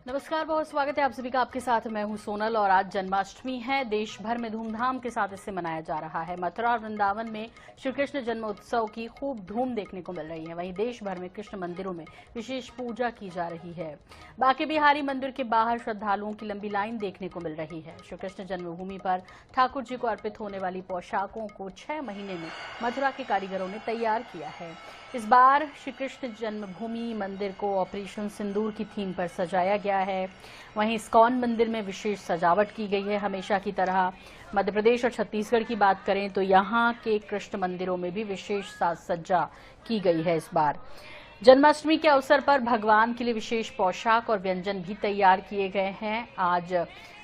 नमस्कार, बहुत स्वागत है आप सभी का। आपके साथ मैं हूं सोनल और आज जन्माष्टमी है। देश भर में धूमधाम के साथ इसे मनाया जा रहा है। मथुरा और वृंदावन में श्री कृष्ण जन्मोत्सव की खूब धूम देखने को मिल रही है। वहीं देश भर में कृष्ण मंदिरों में विशेष पूजा की जा रही है। बांके बिहारी मंदिर के बाहर श्रद्धालुओं की लंबी लाइन देखने को मिल रही है। श्री कृष्ण जन्मभूमि पर ठाकुर जी को अर्पित होने वाली पोशाकों को 6 महीने में मथुरा के कारीगरों ने तैयार किया है। इस बार श्री कृष्ण जन्मभूमि मंदिर को ऑपरेशन सिंदूर की थीम पर सजाया गया है। वहीं इस्कॉन मंदिर में विशेष सजावट की गई है। हमेशा की तरह मध्य प्रदेश और छत्तीसगढ़ की बात करें तो यहाँ के कृष्ण मंदिरों में भी विशेष साज सज्जा की गई है। इस बार जन्माष्टमी के अवसर पर भगवान के लिए विशेष पोशाक और व्यंजन भी तैयार किए गए हैं। आज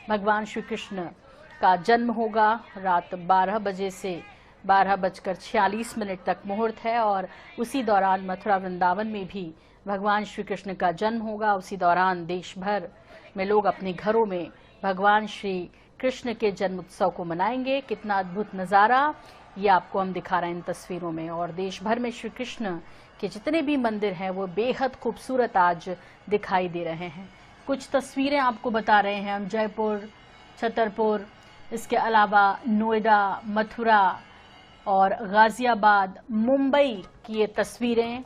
भगवान श्री कृष्ण का जन्म होगा। रात 12 बजे से 12:46 तक मुहूर्त है और उसी दौरान मथुरा वृंदावन में भी भगवान श्री कृष्ण का जन्म होगा। उसी दौरान देश भर में लोग अपने घरों में भगवान श्री कृष्ण के जन्म उत्सव को मनाएंगे। कितना अद्भुत नज़ारा ये आपको हम दिखा रहे हैं इन तस्वीरों में। और देश भर में श्री कृष्ण के जितने भी मंदिर हैं वो बेहद खूबसूरत आज दिखाई दे रहे हैं। कुछ तस्वीरें आपको बता रहे हैं हम। जयपुर, छतरपुर, इसके अलावा नोएडा, मथुरा और गाजियाबाद, मुंबई की ये तस्वीरें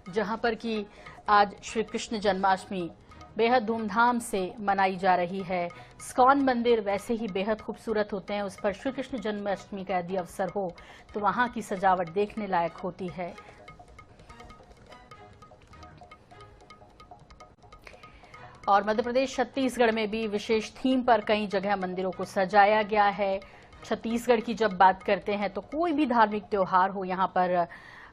जहां पर कि आज श्री कृष्ण जन्माष्टमी बेहद धूमधाम से मनाई जा रही है। इस्कॉन मंदिर वैसे ही बेहद खूबसूरत होते हैं। उस पर श्री कृष्ण जन्माष्टमी का यदि अवसर हो तो वहां की सजावट देखने लायक होती है। और मध्य प्रदेश, छत्तीसगढ़ में भी विशेष थीम पर कई जगह मंदिरों को सजाया गया है। छत्तीसगढ़ की जब बात करते हैं तो कोई भी धार्मिक त्योहार हो, यहाँ पर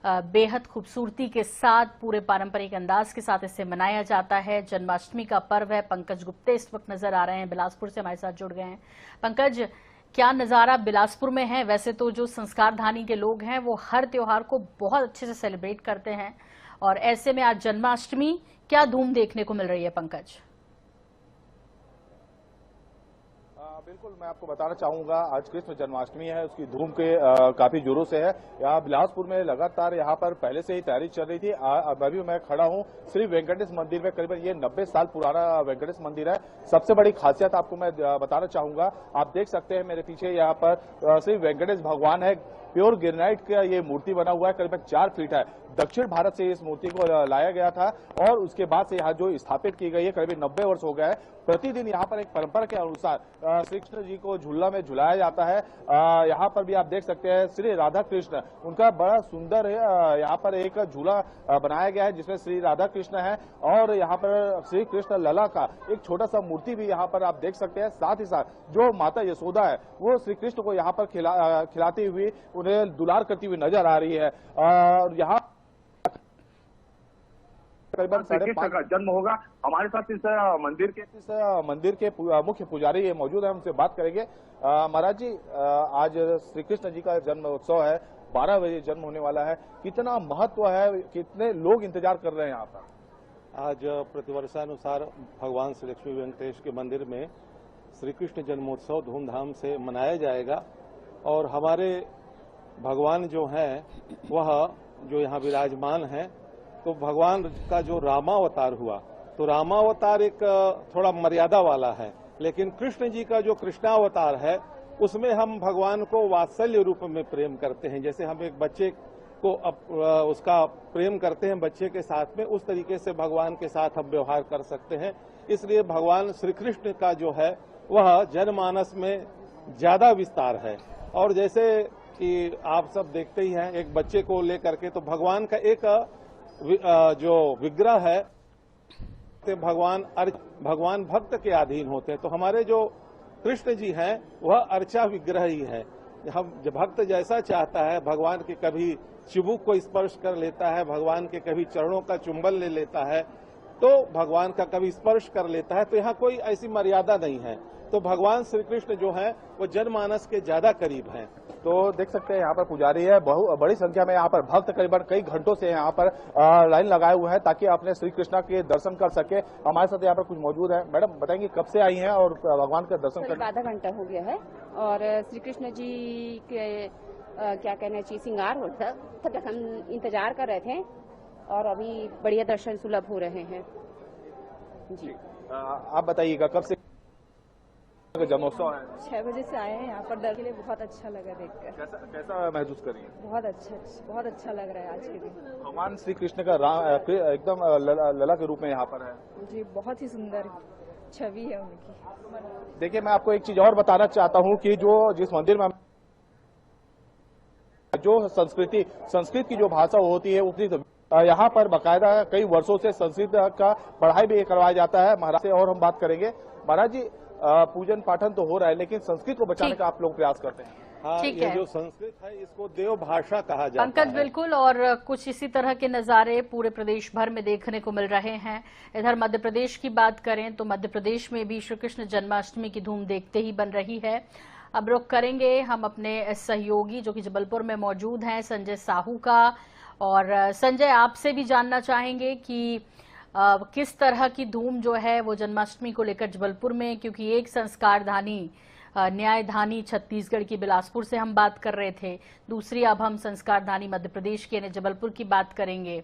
बेहद खूबसूरती के साथ पूरे पारंपरिक अंदाज के साथ इसे मनाया जाता है। जन्माष्टमी का पर्व है। पंकज गुप्ते इस वक्त नजर आ रहे हैं, बिलासपुर से हमारे साथ जुड़ गए हैं। पंकज, क्या नजारा बिलासपुर में है? वैसे तो जो संस्कार धानी के लोग हैं वो हर त्योहार को बहुत अच्छे से सेलिब्रेट करते हैं और ऐसे में आज जन्माष्टमी क्या धूम देखने को मिल रही है पंकज? बिल्कुल, मैं आपको बताना चाहूंगा आज कृष्ण जन्माष्टमी है, उसकी धूम के काफी जोरों से है। यहाँ बिलासपुर में लगातार यहाँ पर पहले से ही तैयारी चल रही थी। अभी मैं खड़ा हूँ श्री वेंकटेश मंदिर में। करीबन ये 90 साल पुराना वेंकटेश मंदिर है। सबसे बड़ी खासियत आपको मैं बताना चाहूंगा, आप देख सकते हैं मेरे पीछे यहाँ पर श्री वेंकटेश भगवान है। प्योर ग्रेनाइट का ये मूर्ति बना हुआ है, करीबन 4 फीट है। दक्षिण भारत से इस मूर्ति को लाया गया था और उसके बाद से यहाँ जो स्थापित की गई है, करीबन 90 वर्ष हो गया है। प्रतिदिन यहाँ पर एक परंपरा के अनुसार श्री कृष्ण जी को झूला में झुलाया जाता है। यहाँ पर भी आप देख सकते हैं श्री राधा कृष्ण, उनका बड़ा सुंदर है। यहाँ पर एक झूला बनाया गया है जिसमें श्री राधा कृष्ण है और यहाँ पर श्री कृष्ण लला का एक छोटा सा मूर्ति भी यहाँ पर आप देख सकते हैं। साथ ही साथ जो माता यशोदा है वो श्री कृष्ण को यहाँ पर खिलाती हुई, उन्हें दुलार करती हुई नजर आ रही है। और यहाँ करीबन 5:30 का जन्म होगा। हमारे साथ इस मंदिर के मुख्य पुजारी ये मौजूद है, हमसे बात करेंगे। महाराज जी, आज श्री कृष्ण जी का जन्म उत्सव है, 12 बजे जन्म होने वाला है। कितना महत्व है, कितने लोग इंतजार कर रहे हैं यहाँ पर? आज प्रतिवर्षानुसार भगवान श्री लक्ष्मी वेंकटेश के मंदिर में श्री कृष्ण जन्मोत्सव धूमधाम से मनाया जाएगा और हमारे भगवान जो हैं वह जो यहाँ विराजमान हैं, तो भगवान का जो रामावतार हुआ तो रामावतार एक थोड़ा मर्यादा वाला है, लेकिन कृष्ण जी का जो कृष्णावतार है उसमें हम भगवान को वात्सल्य रूप में प्रेम करते हैं। जैसे हम एक बच्चे को उसका प्रेम करते हैं बच्चे के साथ में, उस तरीके से भगवान के साथ हम व्यवहार कर सकते हैं। इसलिए भगवान श्री कृष्ण का जो है वह जनमानस में ज्यादा विस्तार है। और जैसे कि आप सब देखते ही हैं, एक बच्चे को लेकर के तो भगवान का एक जो विग्रह है, भगवान भक्त के अधीन होते हैं। तो हमारे जो कृष्ण जी हैं वह अर्चा विग्रह ही है। हम भक्त जैसा चाहता है, भगवान के कभी चिबुक को स्पर्श कर लेता है, भगवान के कभी चरणों का चुंबन ले लेता है, तो भगवान का कभी स्पर्श कर लेता है। तो यहाँ कोई ऐसी मर्यादा नहीं है। तो भगवान श्री कृष्ण जो है वो जनमानस के ज्यादा करीब हैं। तो देख सकते हैं यहाँ पर पुजारी है, बड़ी संख्या में यहाँ पर भक्त करीबन कई घंटों से यहाँ पर लाइन लगाए हुए हैं ताकि अपने श्री कृष्ण के दर्शन कर सके। हमारे साथ यहाँ पर कुछ मौजूद है। मैडम, बताएंगे कब से आई हैं और भगवान का दर्शन कर? आधा घंटा हो गया है और श्री कृष्ण जी के क्या कहना चाहिए श्रृंगार होता तब तक हम इंतजार कर रहे थे और अभी बढ़िया दर्शन सुलभ हो रहे हैं। जी। आप बताइएगा कब से जन्मोत्सव है? 6 बजे से आए हैं यहाँ पर दर्शन के लिए। बहुत अच्छा लगा देखकर। कैसा महसूस करिए? बहुत अच्छा लग रहा है आज के दिन। भगवान श्री कृष्ण का एकदम लला के रूप में यहाँ पर है जी, बहुत ही सुंदर छवि है उनकी। देखिए, मैं आपको एक चीज और बताना चाहता हूँ कि जिस मंदिर में जो संस्कृत की जो भाषा होती है उसकी यहाँ पर बाकायदा कई वर्षों से संस्कृत का पढ़ाई भी करवाया जाता है। महाराज से और हम बात करेंगे। महाराज जी, पूजन पाठन तो हो रहा है लेकिन संस्कृत को बचाने का आप लोग प्रयास करते हैं? हाँ, ठीक ये है। जो संस्कृत है इसको देव भाषा कहा जाता है। पंकज, बिल्कुल, और कुछ इसी तरह के नजारे पूरे प्रदेश भर में देखने को मिल रहे हैं। इधर मध्य प्रदेश की बात करें तो मध्य प्रदेश में भी श्री कृष्ण जन्माष्टमी की धूम देखते ही बन रही है। अब रुख करेंगे हम अपने सहयोगी जो कि जबलपुर में मौजूद हैं, संजय साहू का। और संजय, आपसे भी जानना चाहेंगे कि किस तरह की धूम जो है वो जन्माष्टमी को लेकर जबलपुर में, क्योंकि एक संस्कारधानी न्यायधानी छत्तीसगढ़ की बिलासपुर से हम बात कर रहे थे, दूसरी अब हम संस्कारधानी मध्य प्रदेश के यानी जबलपुर की बात करेंगे।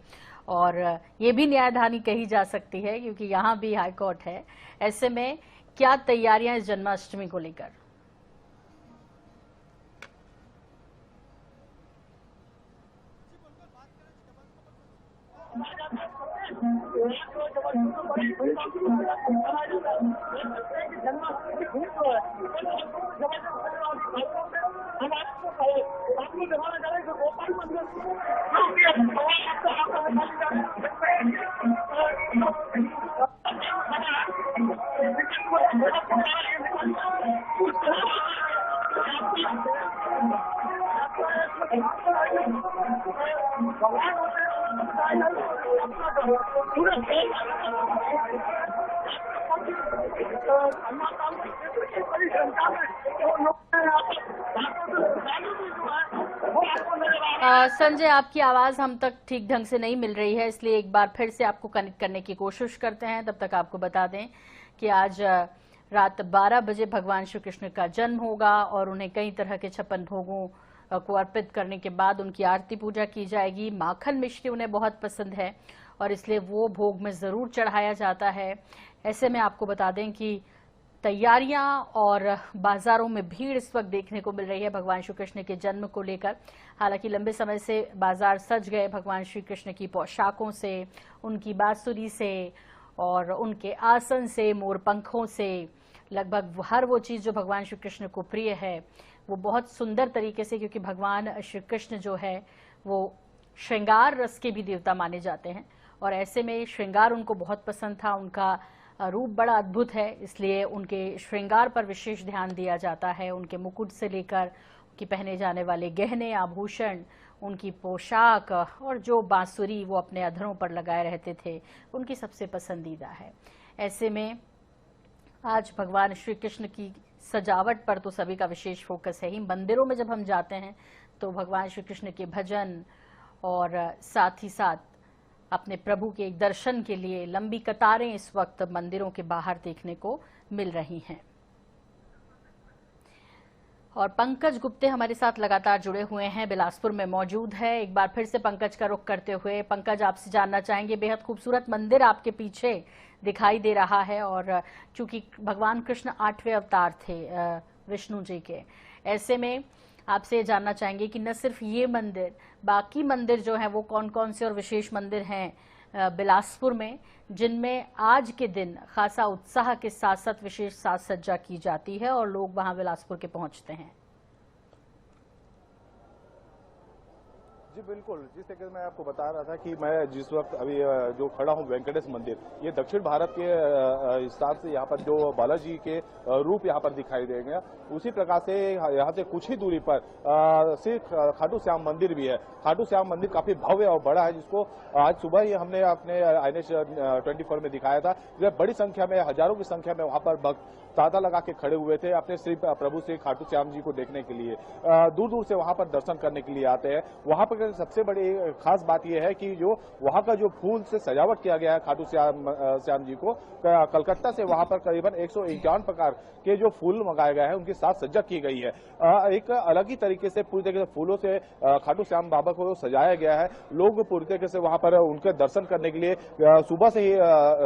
और ये भी न्यायधानी कही जा सकती है क्योंकि यहाँ भी हाईकोर्ट है। ऐसे में क्या तैयारियां इस जन्माष्टमी को लेकर? संजय, आपकी आवाज हम तक ठीक ढंग से नहीं मिल रही है, इसलिए एक बार फिर से आपको कनेक्ट करने की कोशिश करते हैं। तब तक आपको बता दें कि आज रात 12 बजे भगवान श्री कृष्ण का जन्म होगा और उन्हें कई तरह के 56 भोगों को अर्पित करने के बाद उनकी आरती पूजा की जाएगी। माखन मिश्री उन्हें बहुत पसंद है और इसलिए वो भोग में जरूर चढ़ाया जाता है। ऐसे में आपको बता दें कि तैयारियां और बाजारों में भीड़ इस वक्त देखने को मिल रही है भगवान श्री कृष्ण के जन्म को लेकर। हालांकि लंबे समय से बाजार सज गए भगवान श्री कृष्ण की पोशाकों से, उनकी बांसुरी से और उनके आसन से, मोर पंखों से। लगभग हर वो चीज जो भगवान श्री कृष्ण को प्रिय है वो बहुत सुंदर तरीके से, क्योंकि भगवान श्री कृष्ण जो है वो श्रृंगार रस के भी देवता माने जाते हैं और ऐसे में श्रृंगार उनको बहुत पसंद था। उनका रूप बड़ा अद्भुत है, इसलिए उनके श्रृंगार पर विशेष ध्यान दिया जाता है। उनके मुकुट से लेकर उनकी पहने जाने वाले गहने आभूषण, उनकी पोशाक और जो बांसुरी वो अपने अधरों पर लगाए रहते थे, उनकी सबसे पसंदीदा है। ऐसे में आज भगवान श्री कृष्ण की सजावट पर तो सभी का विशेष फोकस है ही। मंदिरों में जब हम जाते हैं तो भगवान श्री कृष्ण के भजन और साथ ही साथ अपने प्रभु के एक दर्शन के लिए लंबी कतारें इस वक्त मंदिरों के बाहर देखने को मिल रही हैं। और पंकज गुप्ते हमारे साथ लगातार जुड़े हुए हैं, बिलासपुर में मौजूद है। एक बार फिर से पंकज का रुख करते हुए, पंकज, आपसे जानना चाहेंगे, बेहद खूबसूरत मंदिर आपके पीछे दिखाई दे रहा है और चूंकि भगवान कृष्ण 8वें अवतार थे विष्णु जी के, ऐसे में आपसे ये जानना चाहेंगे कि न सिर्फ ये मंदिर, बाकी मंदिर जो है वो कौन कौन से और विशेष मंदिर हैं बिलासपुर में जिनमें आज के दिन खासा उत्साह के साथ साथ विशेष साज सज्जा की जाती है और लोग वहां बिलासपुर के पहुंचते हैं? जी बिल्कुल, जिस तरीके से मैं आपको बता रहा था कि मैं जिस वक्त अभी जो खड़ा हूं वेंकटेश मंदिर, ये दक्षिण भारत के हिसाब से यहाँ पर जो बालाजी के रूप यहाँ पर दिखाई देंगे, उसी प्रकार से यहाँ से कुछ ही दूरी पर श्री खाटू श्याम मंदिर भी है। खाटू श्याम मंदिर काफी भव्य और बड़ा है, जिसको आज सुबह ही हमने अपने INH 24 में दिखाया था। बड़ी संख्या में, हजारों की संख्या में वहां पर भक्त तांता लगा के खड़े हुए थे अपने श्री प्रभु श्री खाटू श्याम जी को देखने के लिए। दूर दूर से वहां पर दर्शन करने के लिए आते हैं। वहां पर जगह की सबसे बड़ी खास बात यह है कि जो वहां का जो फूल से सजावट किया गया है खाटू श्याम जी को, कलकत्ता से वहां पर करीबन 151 प्रकार के जो फूल मंगाए गए हैं उनकी साज सज्जा की गई है। एक अलग ही तरीके से पूरी तरीके से फूलों से खाटू श्याम बाबा को सजाया गया है। लोग पूरी तरीके से वहां पर उनके दर्शन करने के लिए सुबह से ही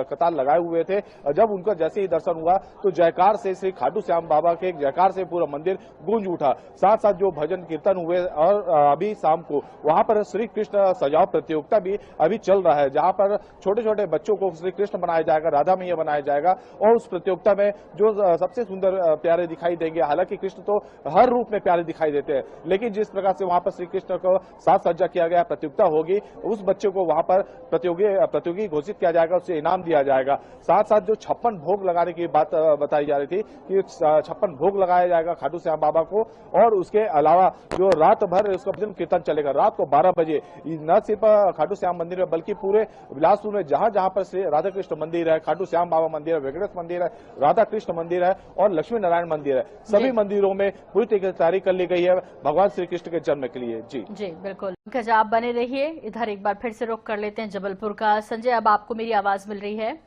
कतार लगाए हुए थे। जब उनका जैसे ही दर्शन हुआ तो जयकार से, श्री खाटू श्याम बाबा के जयकार से पूरा मंदिर गूंज उठा। साथ साथ जो भजन कीर्तन हुए और अभी शाम को वहां पर श्री कृष्ण सजाव प्रतियोगिता भी अभी चल रहा है, जहां पर छोटे छोटे बच्चों को श्री कृष्ण बनाया जाएगा, राधा मैया बनाया जाएगा और उस प्रतियोगिता में जो सबसे सुंदर प्यारे दिखाई देंगे। हालांकि कृष्ण तो हर रूप में प्यारे दिखाई देते हैं, लेकिन जिस प्रकार से वहां पर श्री कृष्ण को साज सज्जा किया गया, प्रतियोगिता होगी, उस बच्चे को वहां पर प्रतियोगी घोषित किया जाएगा, उसे इनाम दिया जाएगा। साथ साथ जो 56 भोग लगाने की बात बताई जा रही थी कि 56 भोग लगाया जाएगा खाटू श्याम बाबा को, और उसके अलावा जो रात भर इसका भजन कीर्तन चलेगा। रात को 12 बजे न सिर्फ खाटू श्याम मंदिर में बल्कि पूरे बिलासपुर में जहां जहां पर श्री राधा कृष्ण मंदिर है, खाटू श्याम बाबा मंदिर है, वेंकटेश मंदिर है, राधा कृष्ण मंदिर है और लक्ष्मी नारायण मंदिर है, सभी मंदिरों में पूरी तरीके से तैयारी कर ली गई है भगवान श्री कृष्ण के जन्म के लिए। जी बिल्कुल, पंकज आप बने रहिए। इधर एक बार फिर से रुख कर लेते हैं जबलपुर का। संजय, अब आपको मेरी आवाज मिल रही है?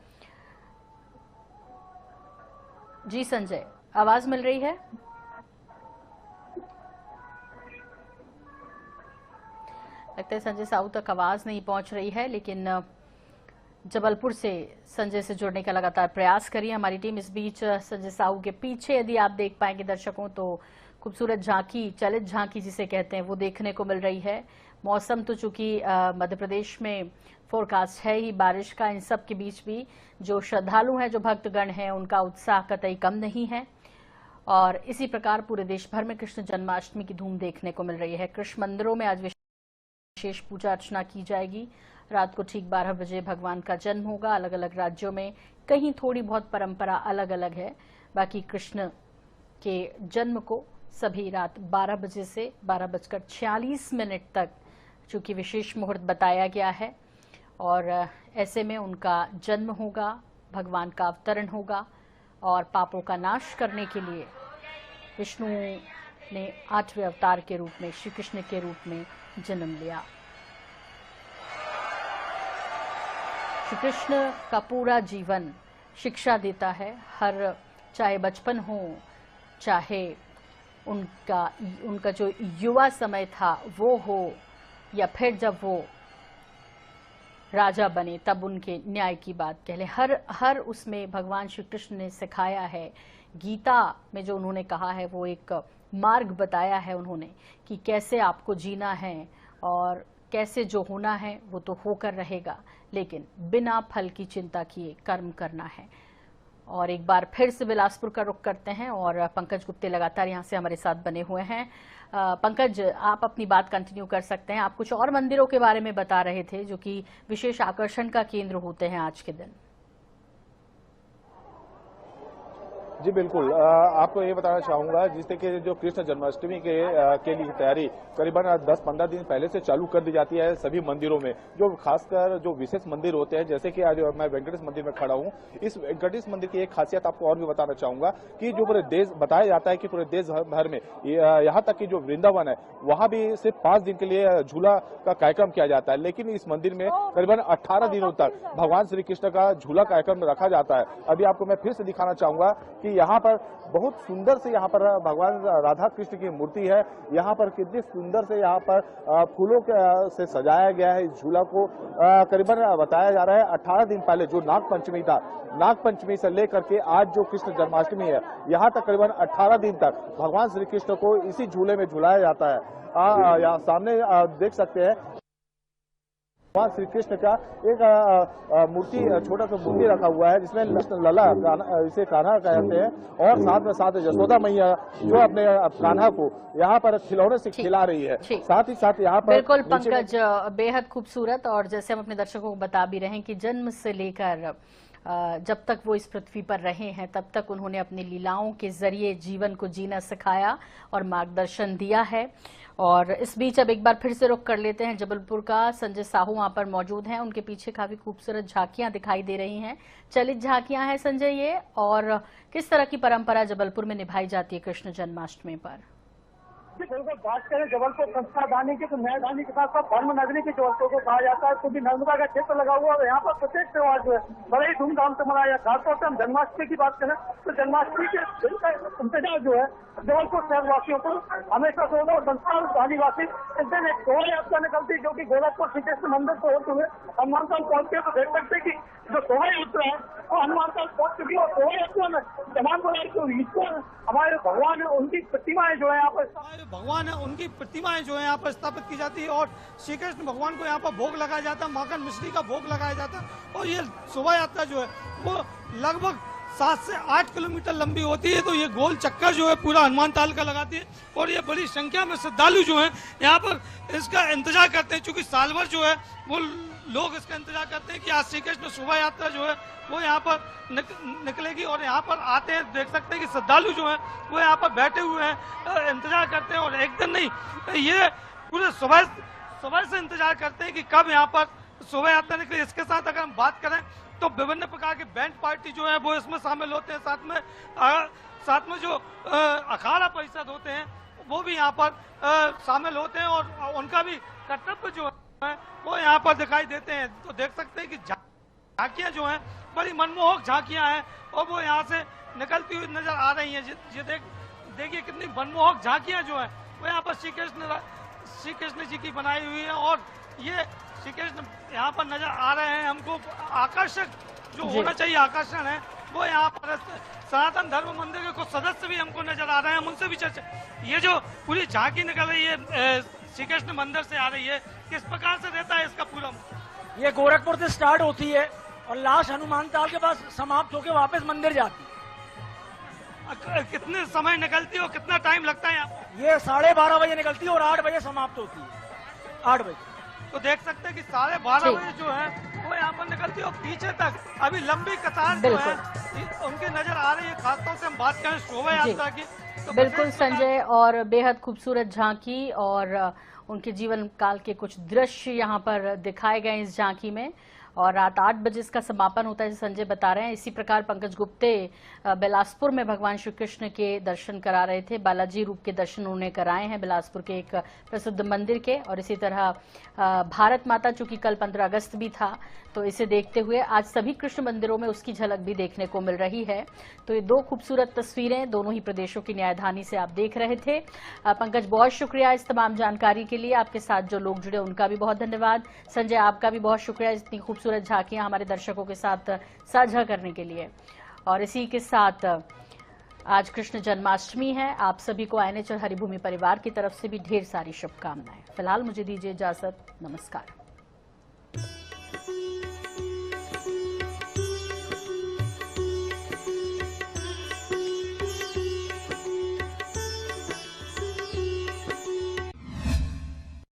जी संजय, आवाज मिल रही है? लगता है संजय साहू तक आवाज नहीं पहुंच रही है, लेकिन जबलपुर से संजय से जुड़ने का लगातार प्रयास करिए हमारी टीम। इस बीच संजय साहू के पीछे यदि आप देख पाएंगे दर्शकों तो खूबसूरत झांकी, चलित झांकी जिसे कहते हैं, वो देखने को मिल रही है। मौसम तो चूंकि मध्य प्रदेश में फोरकास्ट है ही बारिश का, इन सब के बीच भी जो श्रद्धालु हैं, जो भक्तगण हैं, उनका उत्साह कतई कम नहीं है। और इसी प्रकार पूरे देश भर में कृष्ण जन्माष्टमी की धूम देखने को मिल रही है। कृष्ण मंदिरों में आज विशेष पूजा अर्चना की जाएगी। रात को ठीक 12 बजे भगवान का जन्म होगा। अलग अलग राज्यों में कहीं थोड़ी बहुत परंपरा अलग अलग है, बाकी कृष्ण के जन्म को सभी रात 12 बजे से 12:46 तक चूंकि विशेष मुहूर्त बताया गया है, और ऐसे में उनका जन्म होगा, भगवान का अवतरण होगा और पापों का नाश करने के लिए विष्णु ने 8वें अवतार के रूप में, श्री कृष्ण के रूप में जन्म लिया। श्री कृष्ण का पूरा जीवन शिक्षा देता है। हर, चाहे बचपन हो, चाहे उनका जो युवा समय था वो हो, या फिर जब वो राजा बने तब उनके न्याय की बात कह ले, हर उसमें भगवान श्री कृष्ण ने सिखाया है। गीता में जो उन्होंने कहा है वो एक मार्ग बताया है उन्होंने कि कैसे आपको जीना है और कैसे जो होना है वो तो होकर रहेगा, लेकिन बिना फल की चिंता किए कर्म करना है। और एक बार फिर से बिलासपुर का रुख करते हैं और पंकज गुप्ते लगातार यहां से हमारे साथ बने हुए हैं। पंकज, आप अपनी बात कंटिन्यू कर सकते हैं। आप कुछ और मंदिरों के बारे में बता रहे थे जो कि विशेष आकर्षण का केंद्र होते हैं आज के दिन। जी बिल्कुल, आपको ये बताना चाहूंगा जिससे कि जो कृष्ण जन्माष्टमी के लिए तैयारी करीबन 10-15 दिन पहले से चालू कर दी जाती है सभी मंदिरों में। जो खासकर जो विशेष मंदिर होते हैं, जैसे कि आज मैं वेंकटेश मंदिर में खड़ा हूँ, इस वेंकटेश मंदिर की एक खासियत आपको और भी बताना चाहूंगा कि जो पूरे देश, बताया जाता है कि पूरे देश भर में, यहाँ तक कि जो वृंदावन है वहां भी सिर्फ 5 दिन के लिए झूला का कार्यक्रम किया जाता है, लेकिन इस मंदिर में करीबन 18 दिनों तक भगवान श्री कृष्ण का झूला कार्यक्रम रखा जाता है। अभी आपको मैं फिर से दिखाना चाहूंगा कि यहाँ पर बहुत सुंदर से यहाँ पर भगवान राधा कृष्ण की मूर्ति है। यहाँ पर कितनी सुंदर से यहाँ पर फूलों से सजाया गया है इस झूला को। करीबन बताया जा रहा है 18 दिन पहले जो नाग पंचमी था, नाग पंचमी से लेकर के आज जो कृष्ण जन्माष्टमी है, यहाँ तक करीबन 18 दिन तक भगवान श्री कृष्ण को इसी झूले में झुलाया जाता है। यहाँ सामने देख सकते हैं भगवान श्री कृष्ण का एक मूर्ति, छोटा सा मूर्ति रखा हुआ है जिसमें लला, इसे कान्हा कहते हैं, और साथ में साथ यशोदा मैया जो अपने कान्हा को यहाँ पर खिलौने से खिला रही है। साथ ही साथ यहाँ पर बिल्कुल पंकज, बेहद खूबसूरत। और जैसे हम अपने दर्शकों को बता भी रहे हैं कि जन्म से लेकर जब तक वो इस पृथ्वी पर रहे हैं तब तक उन्होंने अपनी लीलाओं के जरिए जीवन को जीना सिखाया और मार्गदर्शन दिया है। और इस बीच अब एक बार फिर से रुख कर लेते हैं जबलपुर का। संजय साहू वहां पर मौजूद हैं, उनके पीछे काफी खूबसूरत झांकियां दिखाई दे रही हैं, चलित झांकियां हैं संजय ये, और किस तरह की परंपरा जबलपुर में निभाई जाती है कृष्ण जन्माष्टमी पर? सिर्फ अगर बात करें जबलपुर संस्थाधानी की, तो न्यायधानी के साथ साथ धर्म नगरी की जबलपुर को कहा जाता है, क्योंकि नर्मदा का क्षेत्र लगा हुआ है। यहाँ पर प्रत्येक त्योहार जो है बड़े ही धूमधाम से मनाया जाता है। खासतौर से हम जन्माष्टमी की बात करें तो जन्माष्टमी के दिन का इंतजार जो है जबलपुर शहरवासियों को हमेशा से होगा। और संस्थाधानी वासी इस दिन एक शोभा यात्रा निकलती है, जो कि गोरखपुर श्री कृष्ण मंदिर से होते हुए हनुमानताल पहुंचते हैं। तो देख सकते हैं कि जो शोभा यात्रा है वो हनुमानताल पहुंच चुकी है। और शोभा यात्रा में तमाम प्रकार के ईश्वर हमारे भगवान है उनकी प्रतिमाएं जो है यहाँ पर भगवान है उनकी प्रतिमाएं जो है यहाँ पर स्थापित की जाती है और श्री कृष्ण भगवान को यहाँ पर भोग लगाया जाता है, माखन मिश्री का भोग लगाया जाता है। और ये शोभा यात्रा जो है वो लगभग 7 से 8 किलोमीटर लंबी होती है। तो ये गोल चक्कर जो है पूरा हनुमान ताल का लगाती है और ये बड़ी संख्या में श्रद्धालु जो है यहाँ पर इसका इंतजार करते हैं, चूंकि साल भर जो है वो लोग इसका इंतजार करते हैं कि आज श्री कृष्ण शोभा यात्रा जो है वो यहाँ पर निकलेगी। और यहाँ पर आते हैं, देख सकते हैं कि श्रद्धालु जो है वो यहाँ पर बैठे हुए हैं, इंतजार करते हैं। और एक दिन नहीं, ये पूरे सुबह से इंतजार करते हैं कि कब यहाँ पर शोभा यात्रा निकले। इसके साथ अगर हम बात करें तो विभिन्न प्रकार के बैंड पार्टी जो है वो इसमें शामिल होते हैं। साथ में जो अखाड़ा परिषद होते हैं वो भी यहाँ पर शामिल होते हैं और उनका भी कर्तव्य जो है वो यहाँ पर दिखाई देते हैं। तो देख सकते हैं कि झांकियां जो हैं बड़ी मनमोहक झांकियां हैं और वो यहाँ से निकलती हुई नजर आ रही हैं। ये देखिए कितनी मनमोहक झांकियां जो है वो यहाँ पर श्री कृष्ण जी की बनाई हुई है। और ये श्री कृष्ण यहाँ पर नजर आ रहे हैं। हमको आकर्षक जो होना चाहिए आकर्षण है वो यहाँ पर सनातन धर्म मंदिर के कुछ सदस्य भी हमको नजर आ रहे हैं, हम उनसे भी चर्चा। ये जो पूरी झांकी निकल रही है श्री कृष्ण मंदिर से आ रही है, किस प्रकार से रहता है इसका पूरा? ये गोरखपुर से स्टार्ट होती है और लास्ट हनुमान ताल के पास समाप्त होकर वापस मंदिर जाती है। कितने समय निकलती है और कितना टाइम लगता है यहाँ? ये 12:30 बजे निकलती है और 8 बजे समाप्त होती है। 8 बजे तो देख सकते हैं कि 12:30 बजे जो है वो यहाँ पर निकलती है और पीछे तक अभी लंबी कतार जो है उनकी नजर आ रही है। खासतौर से हम बात करें शोभा यात्रा की तो बिल्कुल संजय, और बेहद खूबसूरत झांकी और उनके जीवन काल के कुछ दृश्य यहाँ पर दिखाए गए इस झांकी में। और रात 8 बजे इसका समापन होता है, जैसे संजय बता रहे हैं। इसी प्रकार पंकज गुप्ते बिलासपुर में भगवान श्री कृष्ण के दर्शन करा रहे थे। बालाजी रूप के दर्शन उन्होंने कराए हैं बिलासपुर के एक प्रसिद्ध मंदिर के। और इसी तरह भारत माता, चूंकि कल 15 अगस्त भी था, तो इसे देखते हुए आज सभी कृष्ण मंदिरों में उसकी झलक भी देखने को मिल रही है। तो ये 2 खूबसूरत तस्वीरें दोनों ही प्रदेशों की न्यायधानी से आप देख रहे थे। पंकज, बहुत शुक्रिया इस तमाम जानकारी के लिए। आपके साथ जो लोग जुड़े उनका भी बहुत धन्यवाद। संजय, आपका भी बहुत शुक्रिया इतनी खूबसूरत झांकियां हमारे दर्शकों के साथ साझा करने के लिए। और इसी के साथ आज कृष्ण जन्माष्टमी है। आप सभी को INH और हरिभूमि परिवार की तरफ से भी ढेर सारी शुभकामनाएं। फिलहाल मुझे दीजिए इजाजत, नमस्कार।